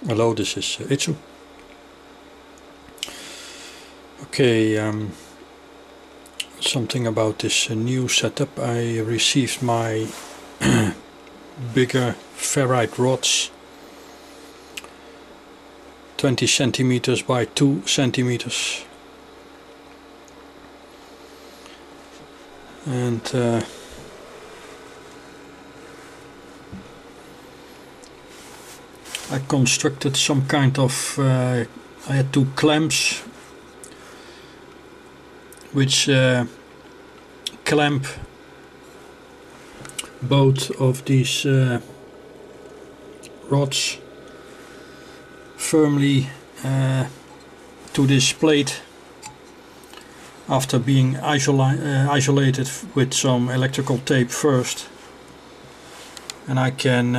Hello, this is Itsu. Okay, something about this new setup. I received my bigger ferrite rods, 20 centimeters by 2 centimeters, and I constructed some kind of, I had two clamps which clamp both of these rods firmly to this plate after being isolated with some electrical tape first. And I can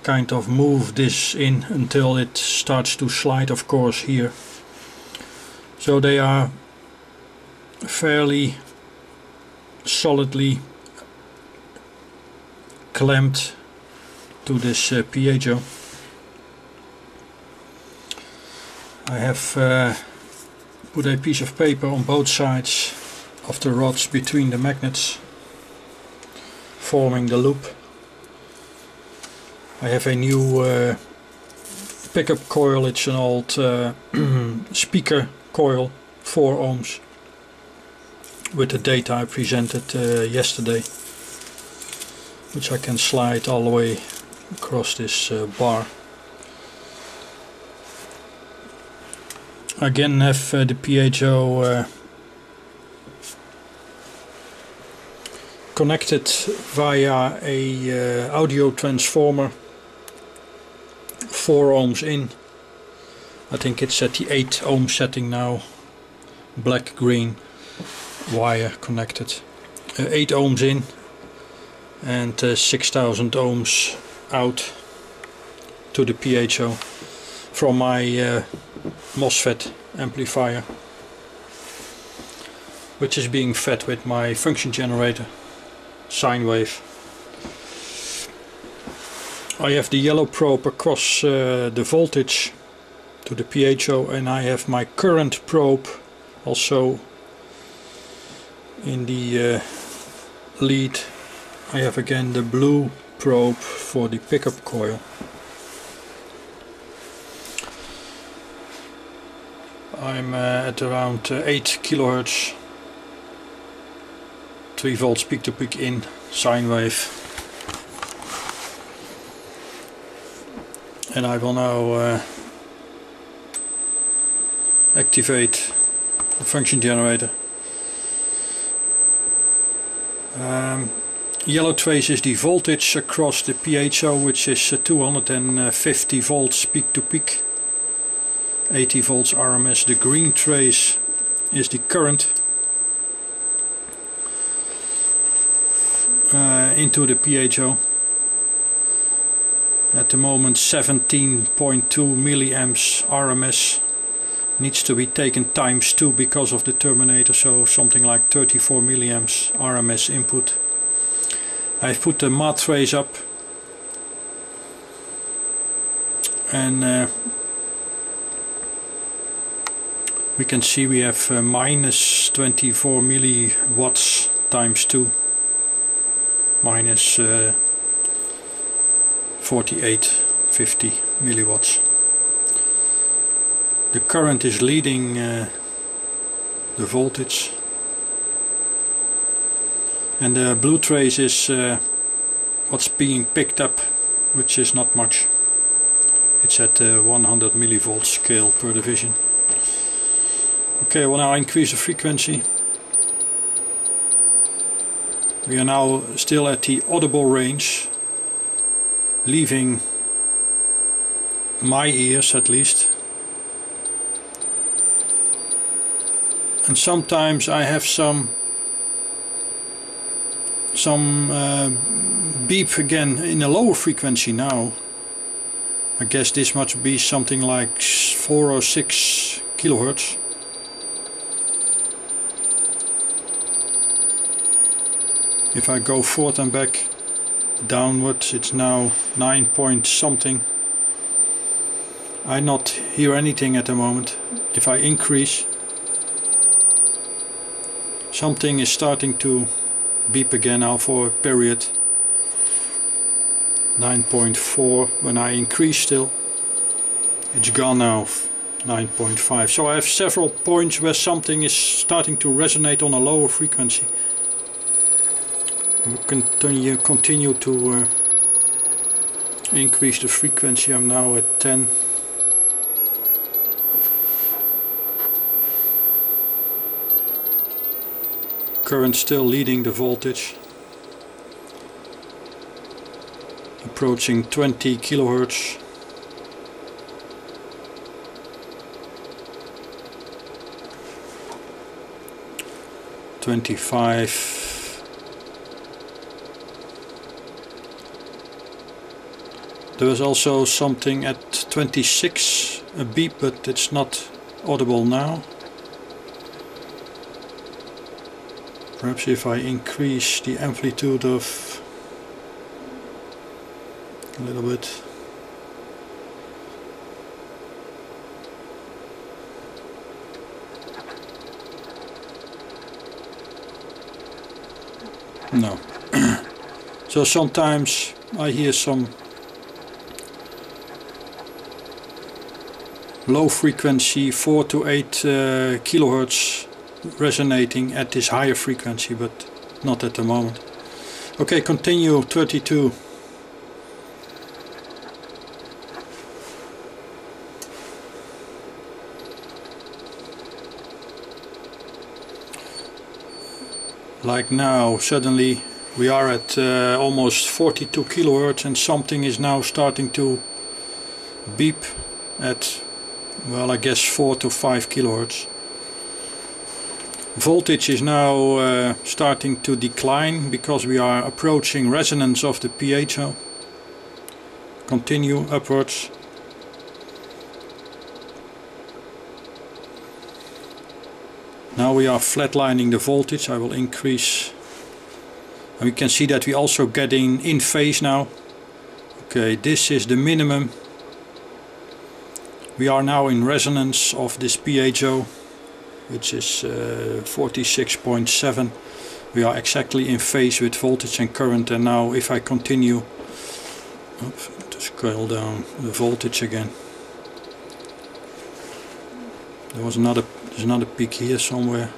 kind of move this in until it starts to slide, of course, here. So they are fairly solidly clamped to this piezo. I have put a piece of paper on both sides of the rods between the magnets, forming the loop. I have a new pickup coil. It's an old speaker coil, 4 ohms, with the data I presented yesterday, which I can slide all the way across this bar. I again have the piezo connected via a audio transformer, 4 ohms in. I think it's at the 8 ohm setting now, black green wire connected, 8 ohms in and 6000 ohms out to the piezo from my MOSFET amplifier, which is being fed with my function generator sine wave. I have the yellow probe across the voltage to the piezo, and I have my current probe also in the lead. I have again the blue probe for the pickup coil. I'm at around 8 kilohertz, 3 volts peak to peak in sine wave. And I will now activate the function generator. Yellow trace is the voltage across the piezo, which is 250 volts peak to peak, 80 volts RMS. The green trace is the current into the piezo. At the moment 17.2 milliamps RMS, needs to be taken times 2 because of the terminator, so something like 34 milliamps RMS input. I've put the mat trace up, and we can see we have minus 24 milliwatts times 2, minus 4850 milliwatts. The current is leading the voltage, and the blue trace is what's being picked up, which is not much. It's at 100 millivolts scale per division. Okay, well, now increase the frequency. We are now still at the audible range, leaving my ears at least. And sometimes I have some beep again in a lower frequency now. I guess this must be something like 4 or 6 kilohertz. If I go forward and back downwards, it's now 9 point something. I not hear anything at the moment. If I increase, something is starting to beep again now for a period. 9.4. When I increase still, it's gone now. 9.5. So I have several points where something is starting to resonate on a lower frequency. I will continue to increase the frequency. I'm now at 10. Current still leading the voltage, approaching 20 kilohertz. There was also something at 26, a beep, but it's not audible now. Perhaps if I increase the amplitude of a little bit. No. So sometimes I hear some low frequency 4 to 8 kilohertz resonating at this higher frequency, but not at the moment. Okay, continue. 32. Like now, suddenly we are at almost 42 kilohertz, and something is now starting to beep at, well, I guess 4 to 5 kilohertz. Voltage is now starting to decline because we are approaching resonance of the piezo. Continue upwards. Now we are flatlining the voltage. I will increase, and we can see that we also getting in phase now. Okay, this is the minimum. We are now in resonance of this piezo, which is 46.7. We are exactly in phase with voltage and current, and now if I continue, to scroll down the voltage again. There's another peak here somewhere.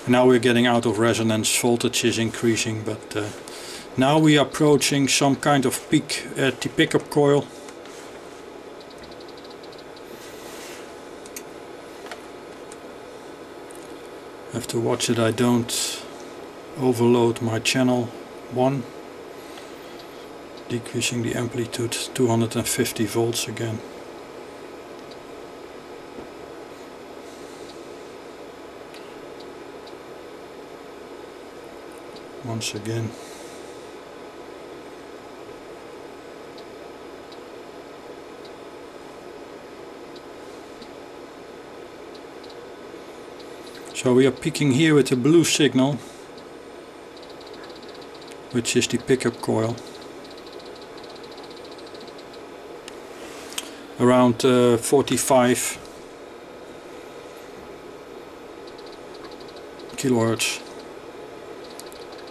And now we're getting out of resonance, voltage is increasing, but now we are approaching some kind of peak at the pickup coil. I have to watch that I don't overload my channel 1. Decreasing the amplitude, 250 volts again. Once again. So we are peaking here with the blue signal, which is the pickup coil. Around 45 kilohertz.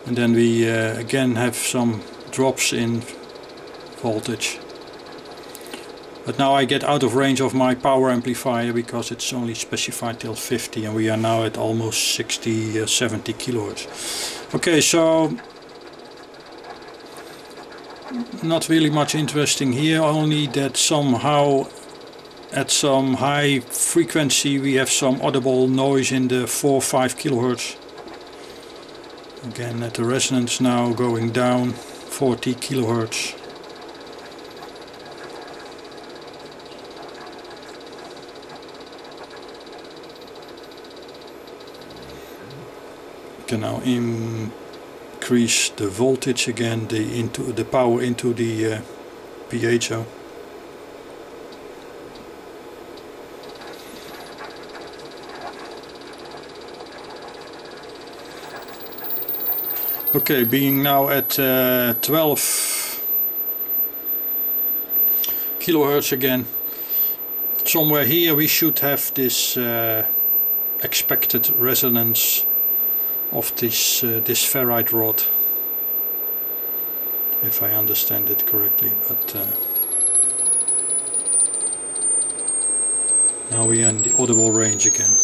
And then we again have some drops in voltage. But now I get out of range of my power amplifier because it's only specified till 50, and we are now at almost 60, 70 kilohertz. Okay, so not really much interesting here, only that somehow at some high frequency we have some audible noise in the 4-5 kilohertz. Again at the resonance now going down 40 kilohertz. Can now increase the voltage again, the power into the piezo. Okay, being now at 12 kilohertz again. Somewhere here we should have this expected resonance of this ferrite rod, if I understand it correctly, but now we are in the audible range again.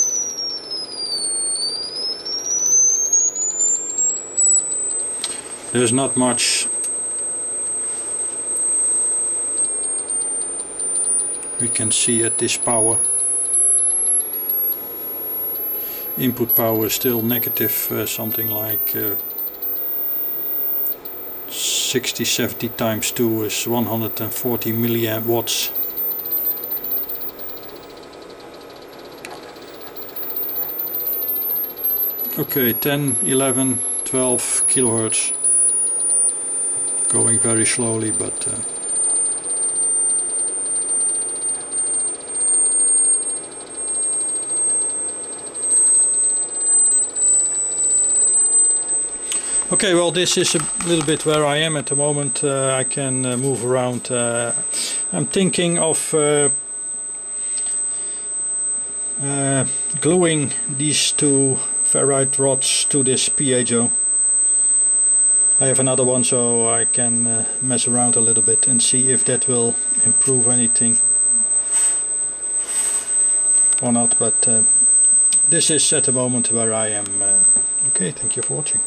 There's not much we can see at this power. Input power is still negative, something like 60-70 times 2 is 140 milliamp watts. Okay, 10, 11, 12 kilohertz. Going very slowly, but okay, well, this is a little bit where I am at the moment. I can move around. I'm thinking of gluing these two ferrite rods to this piezo. I have another one, so I can mess around a little bit and see if that will improve anything or not, but this is at the moment where I am. Okay, thank you for watching.